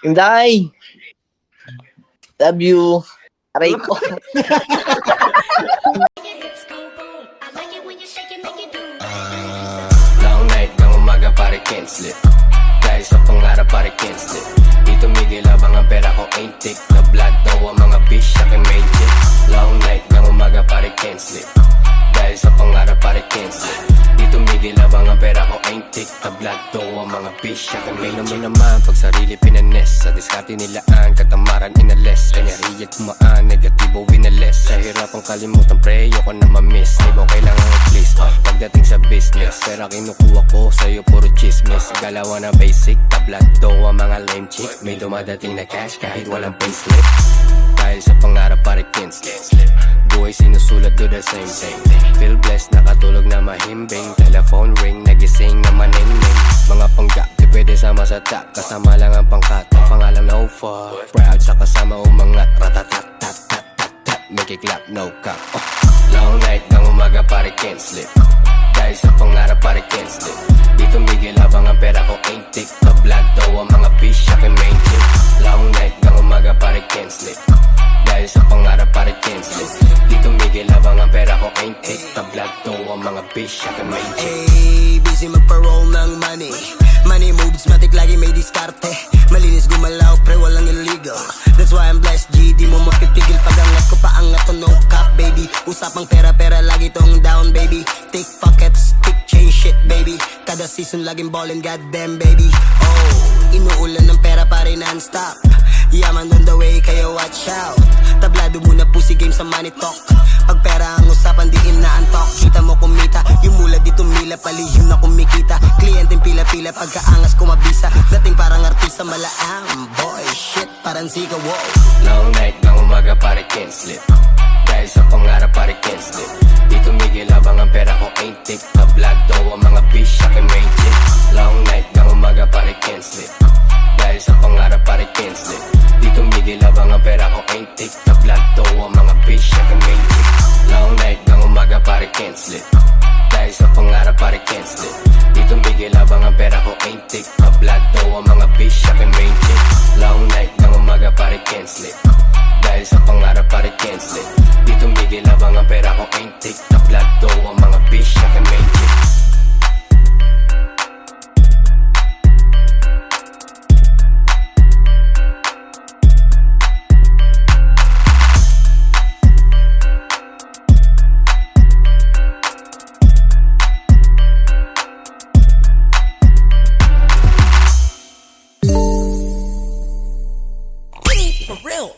Inday! Love you. Aray ko. Long night ng umaga pare can't sleep. Dahil sa pangarap pare can't sleep. Di tumigil habang ang pera ko ain't tick. Na blood daw ang mga fish aking main chick. Long night ng umaga pare can't sleep. Dahil sa pangarap pare can't sleep. Di tumigil habang ang pera ko ain't tick. Na blood daw ang mga fish aking main chick. Naman pag sarili pinanes. Sa diskarte nilaan katamaran inales. Kanyariya tumaan negatibo winales. Sa hirapang kalimutan pre ayoko na mamiss. Di mo kailangan please pagdating sa business. Pera kinukuha ko sa'yo puro chismis. Galawan na basic tablat daw ang mga lame chick. May dumadating na cash kahit walang payslip. Dahil sa pangarap pare can't sleep. Buhay sinusulat do the same thing. Feel blessed nakatulog na mahimbing. Telephone ring nagising na maningning. Mga pangga di pwede sama sa tak. Kasama lang ang pangkat. Ang pangalan no fuck. Proud sa kasama umangat. Ratatatatatatat. Make it clap no cap. Long night ng umaga pare can't sleep. Dahil sa pangarap pare can't sleep. Di tumigil habang ang pera ko ain't tick. Na vlog daw ang mga fish aking main chick. Long night ng umaga pare can't sleep. Dahil sa pangarap pare can't sleep. Di tumigil habang ang pera ko ain't tick. Na vlog daw ang mga fish aking main chick. Ay, busy magpa-roll ng money. Money moves, matik lagi may diskarte. Malinis gumalaw, pre walang illegal. That's why I'm blessed, G. Di mo mapipigil pag angat ko pa angat to no cap, baby. Usapang pera-pera, lagi tong down, baby. Take pockets, stick chain shit, baby. Kada season laging ballin', goddamn, baby. Oh, inuulan ng pera pare non-stop. Yaman on the way, kaya watch out. Tablado muna pussy game sa money talk. Pag pera ang usapan, di inaantok. Kita mo kumita, yung mula dito mila, palihim na kumikita. Kliyenteng pila-pila, pagkaangas kumabisa. Dating parang artista malaam. Boy, shit, parang sika, wow. Long night ng umaga pare can't sleep. Dahil sa pangarap pare can't sleep. Di tumigil habang ang pera ko ain't tick. Na vlog daw ang mga fish aking main chick. Long night ng umaga pare can't sleep. Dahil sa pangarap pare can't sleep. Di tumigil habang ang pera ko ain't tick. Na vlog daw ang mga fish aking main chick. Long night ng umaga pare can't sleep. Dahil sa pangarap pare can't sleep. Di tumigil habang ang pera ko ain't tick. Na vlog daw ang mga fish aking main chick. Long night ng umaga pare can't sleep. Dahil sa pangarap pare can't sleep. Di tumigil habang ang pera ko ain't tick. Na vlog daw ang mga fish aking main chick. For real.